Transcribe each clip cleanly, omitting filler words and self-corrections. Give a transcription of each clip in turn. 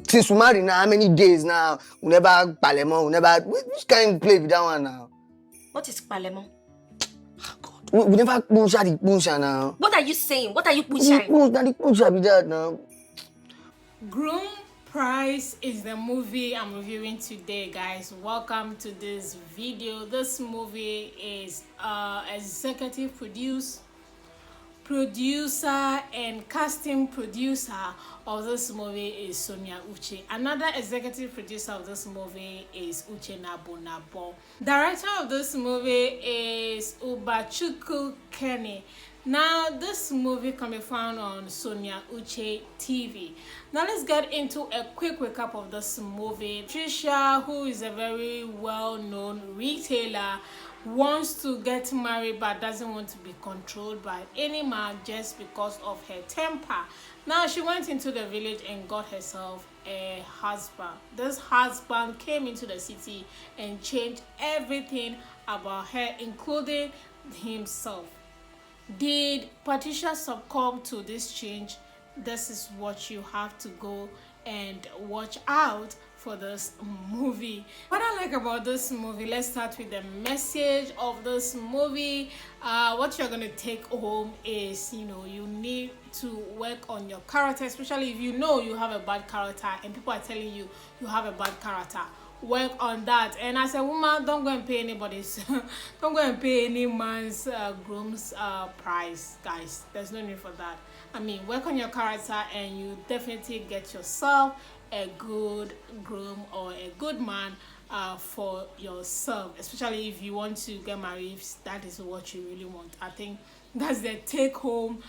Since we married now, how many days now? We never parlement, we never. Which kind of play with that one now? What is parlement? God, we never punsha the punsha now. What are you saying? What are you pushing? The punsha be that now. Groom Price is the movie I'm reviewing today, guys. Welcome to this video. This movie is executive producer and casting producer of this movie is Sonia Uche. Another executive producer of this movie is Uche Nabo. Director of this movie is Kenny. Now, this movie can be found on Sonia Uche TV. Now, let's get into a quick recap of this movie. Trisha, who is a very well-known retailer, wants to get married but doesn't want to be controlled by any man just because of her temper. Now, she went into the village and got herself a husband. This husband came into the city and changed everything about her, including himself. Did Patricia succumb to this change? This is what you have to go and watch out for this movie. What I like about this movie, let's start with the message of this movie. What you're going to take home is, you need to work on your character, especially if you know you have a bad character and people are telling you you have a bad character. Work on that. And as a woman, don't go and pay anybody's don't go and pay any man's groom's price, guys. There's no need for that. I mean, work on your character and you definitely get yourself a good groom or a good man for yourself, especially if you want to get married, if that is what you really want. I think that's the take home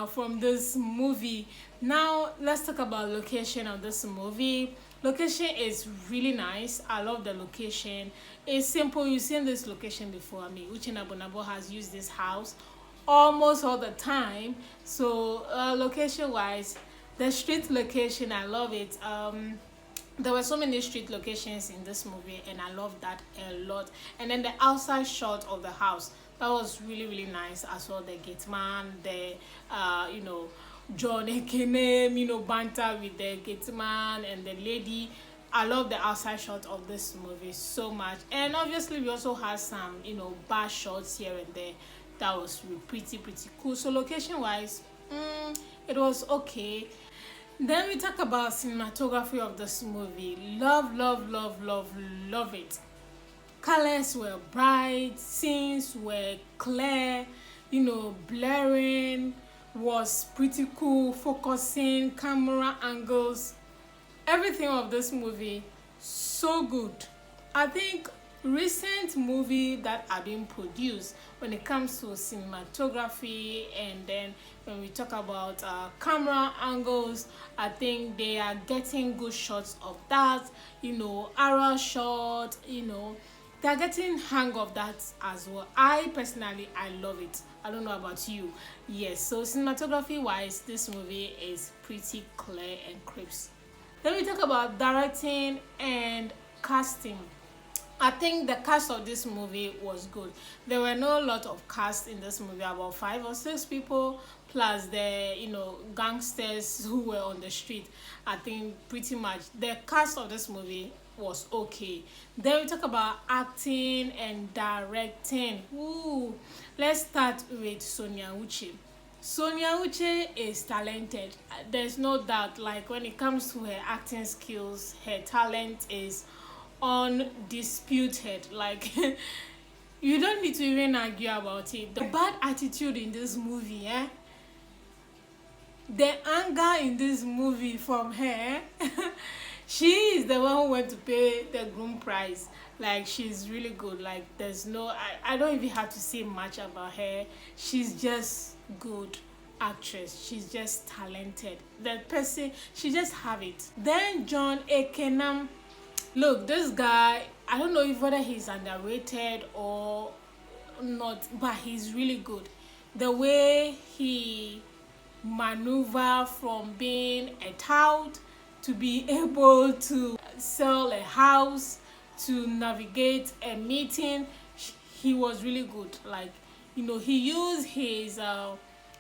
from this movie. Now let's talk about location of this movie. Location is really nice. I love the location. It's simple. You've seen this location before. I mean, Uche Nabo has used this house almost all the time. So location wise, the street location, I love it. There were so many street locations in this movie and I love that a lot. And then the outside shot of the house, that was really nice. I saw the gate man, the John Ekanem, banter with the gate man and the lady. I love the outside shot of this movie so much. And obviously we also had some bar shots here and there. That was pretty cool. So location wise, it was okay. Then we talk about cinematography of this movie. Love it. Colors were bright, scenes were clear, blaring was pretty cool, focusing, camera angles, everything of this movie so good. I think recent movie that are being produced when it comes to cinematography, and then when we talk about camera angles, I think they are getting good shots of that, aerial shot, they're getting hang of that as well. I personally, I love it. I don't know about you. Yes, so cinematography wise, this movie is pretty clear and crisp. Then we talk about directing and casting. I think the cast of this movie was good. There were no lot of cast in this movie, about 5 or 6 people, plus the gangsters who were on the street. I think pretty much the cast of this movie was okay. Then we talk about acting and directing. Ooh, let's start with Sonia Uche. Sonia Uche is talented. There's no doubt. Like when it comes to her acting skills, her talent is undisputed. Like you don't need to even argue about it. The bad attitude in this movie, the anger in this movie from her she is the one who went to pay the groom price. Like she's really good. Like there's no, I don't even have to say much about her. She's just good actress. She's just talented. That person, she just have it. Then John Ekanem. Look, this guy, I don't know if whether he's underrated or not, but he's really good. The way he maneuver from being a tout to be able to sell a house, to navigate a meeting, he was really good. Like, he used his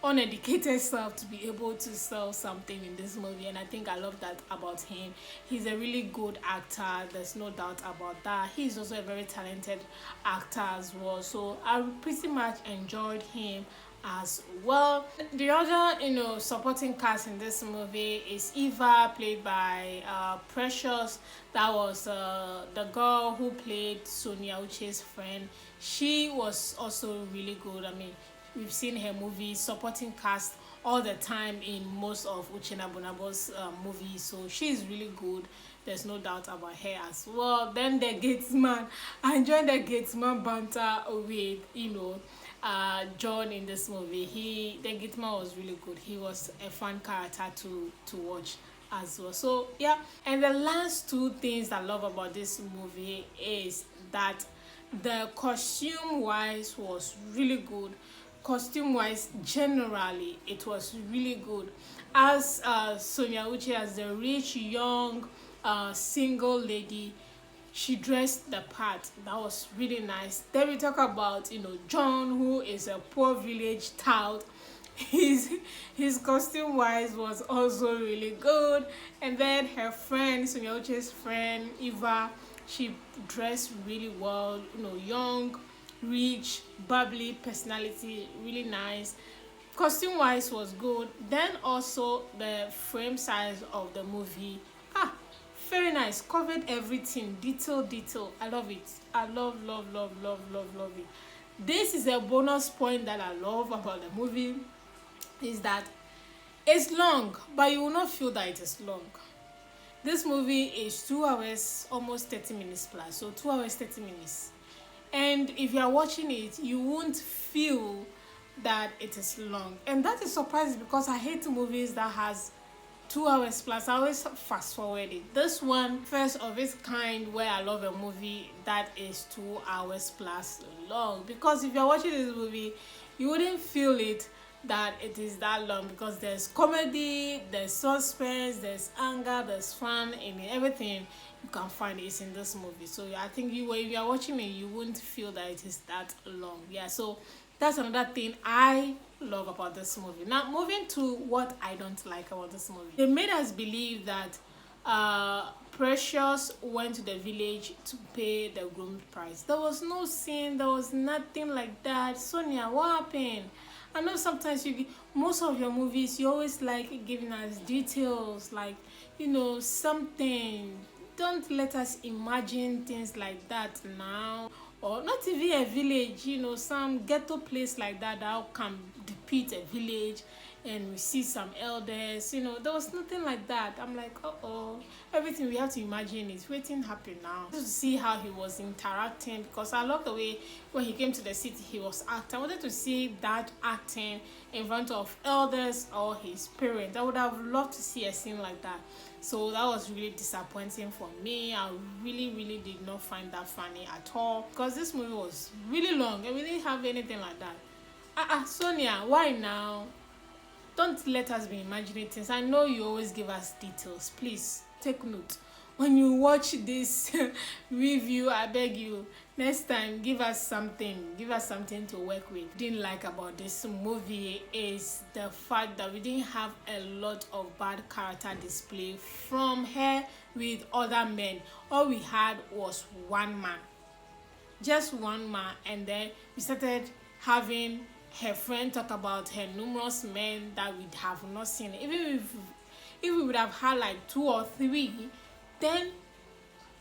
uneducated self to be able to sell something in this movie, and I think I love that about him. He's a really good actor, there's no doubt about that. He's also a very talented actor as well, so I pretty much enjoyed him as well. The other, supporting cast in this movie is Eva, played by Precious. That was the girl who played Sonia Uche's friend. She was also really good. I mean, we've seen her movies, supporting cast all the time in most of Uche Nabonabo's movies, so she's really good. There's no doubt about her as well. Then the Gatesman, I enjoyed the Gatesman banter with John in this movie. The Gatesman was really good. He was a fun character to watch as well. So yeah, and the last two things I love about this movie is that the costume wise was really good. Costume wise, generally it was really good. As Sonia Uche, as the rich young single lady, she dressed the part. That was really nice. Then we talk about John, who is a poor village tout. His costume wise was also really good. And then her friend, Sonia Uche's friend Eva, she dressed really well. Young, rich, bubbly personality, really nice. Costume wise was good. Then also the frame size of the movie, very nice, covered everything, detail. I love it. I love it. This is a bonus point that I love about the movie, is that it's long, but you will not feel that it is long. This movie is 2 hours, almost 30 minutes plus, so 2 hours 30 minutes. And if you are watching it, you won't feel that it is long. And that is surprising, because I hate movies that has 2 hours plus. I always fast forward it. This one, first of its kind, where I love a movie that is 2 hours plus long. Because if you're watching this movie, you wouldn't feel it that it is that long, because there's comedy, there's suspense, there's anger, there's fun, and everything you can find is in this movie. So I think if you are watching it, you wouldn't feel that it is that long. Yeah, so that's another thing I love about this movie. Now, moving to what I don't like about this movie. They made us believe that Precious went to the village to pay the groom price. There was no scene, there was nothing like that. Sonia, what happened? I know sometimes most of your movies, you always like giving us details, like, something. Don't let us imagine things like that now. Or not even a village, some ghetto place like that can depict a village, and we see some elders. There was nothing like that. I'm like, everything we have to imagine is waiting happen now. Just to see how he was interacting, because I love the way when he came to the city he was acting. I wanted to see that acting in front of elders or his parents. I would have loved to see a scene like that. So that was really disappointing for me. I really did not find that funny at all, because this movie was really long and we didn't have anything like that. Sonia, why now? Don't let us be imagining things. I know you always give us details. Please take note. When you watch this review, I beg you, next time give us something to work with. Didn't like about this movie is the fact that we didn't have a lot of bad character display from her with other men. All we had was one man, just one man, and then we started having her friend talk about her numerous men that we have not seen. Even if we would have had like 2 or 3, then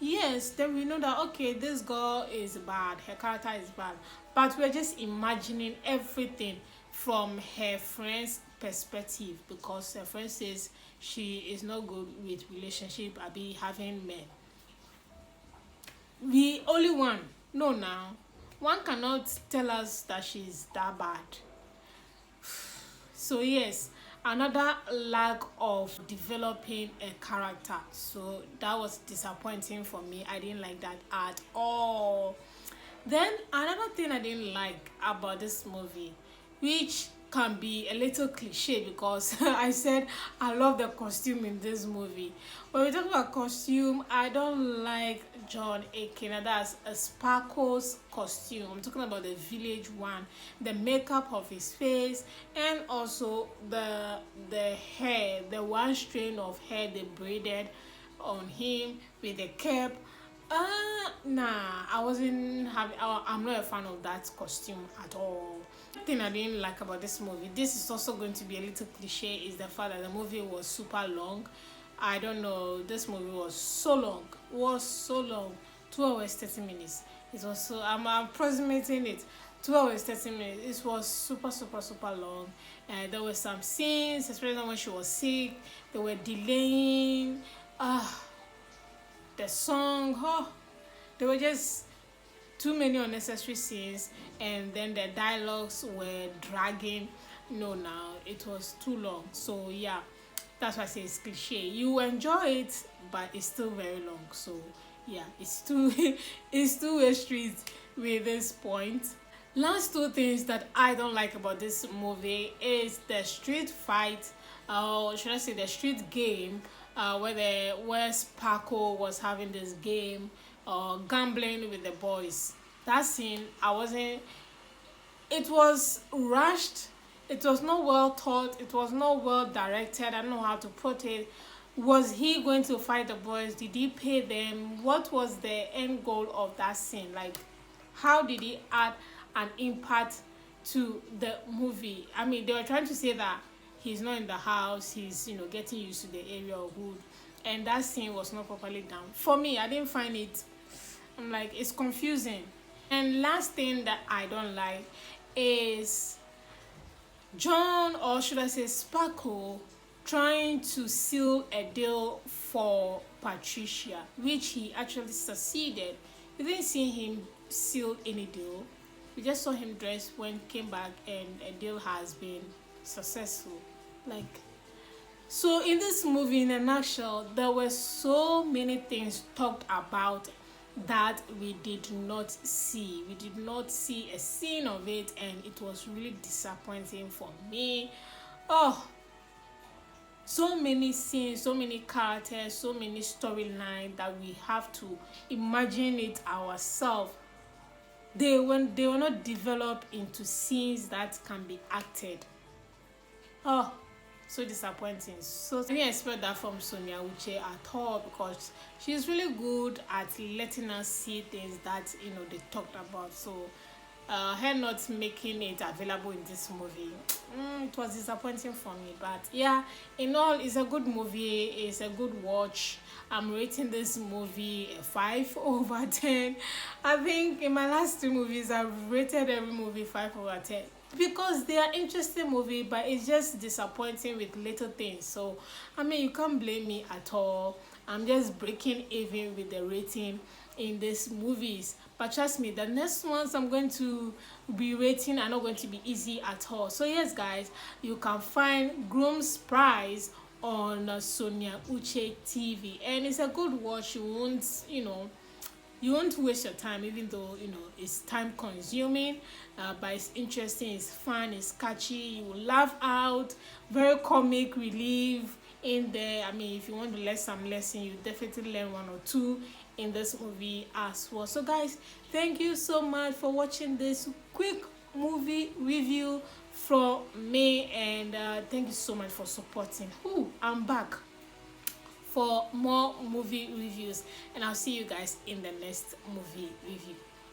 yes, then we know that okay, this girl is bad, her character is bad, but we're just imagining everything from her friend's perspective, because her friend says she is not good with relationship, having men. The only one, no, now one cannot tell us that she's that bad. So yes, another lack of developing a character. So that was disappointing for me. I didn't like that at all. Then another thing I didn't like about this movie, which can be a little cliche because I said I love the costume in this movie. When we talk about costume, I don't like John Ekanem. That's a Sparkle's costume. I'm talking about the village one, the makeup of his face, and also the hair, the one strand of hair they braided on him with the cap. Nah, I'm not a fan of that costume at all. The thing I didn't like about this movie, this is also going to be a little cliche, is the fact that the movie was super long. I don't know, this movie was so long, 2 hours 30 minutes. It was so, I'm approximating it, 2 hours 30 minutes. It was super long. And there were some scenes, especially when she was sick, they were delaying. The song, there were just too many unnecessary scenes, and then the dialogues were dragging. No, now it was too long. So yeah, that's why I say it's cliche. You enjoy it, but it's still very long. So yeah, it's too it's two-way street with this point. Last two things that I don't like about this movie is the street fight, or should I say the street game, where Sparkle was having this game, gambling with the boys. That scene, it was rushed, it was not well thought, it was not well directed. I don't know how to put it. Was he going to fight the boys? Did he pay them? What was the end goal of that scene? Like, how did he add an impact to the movie? I mean, they were trying to say that he's not in the house, he's, getting used to the area of hood, and that scene was not properly done. For me, I didn't find it, I'm like, it's confusing. And last thing that I don't like is John, or should I say Sparkle, trying to seal a deal for Patricia, which he actually succeeded. We didn't see him seal any deal. We just saw him dress when came back and a deal has been successful. Like, so in this movie, in a nutshell, there were so many things talked about that we did not see. We did not see a scene of it, and it was really disappointing for me. So many scenes, so many characters, so many storylines that we have to imagine it ourselves. They were not developed into scenes that can be acted. So disappointing. So I didn't expect that from Sonia Uche at all, because she's really good at letting us see things that they talked about. So her not making it available in this movie, it was disappointing for me. But yeah, in all, it's a good movie, it's a good watch. I'm rating this movie a 5/10. I think in my last 2 movies I've rated every movie 5/10, because they are interesting movie, but it's just disappointing with little things. So I mean, you can't blame me at all. I'm just breaking even with the rating in these movies. But trust me, the next ones I'm going to be rating are not going to be easy at all. So yes, guys, you can find Groom's Prize on Sonia Uche TV, and it's a good watch. You won't waste your time, even though it's time consuming, but it's interesting, it's fun, it's catchy, you will laugh out, very comic relief in there. I mean, if you want to learn some lesson, you definitely learn 1 or 2 in this movie as well. So guys, thank you so much for watching this quick movie review from me, and thank you so much for supporting. I'm back for more movie reviews, and I'll see you guys in the next movie review.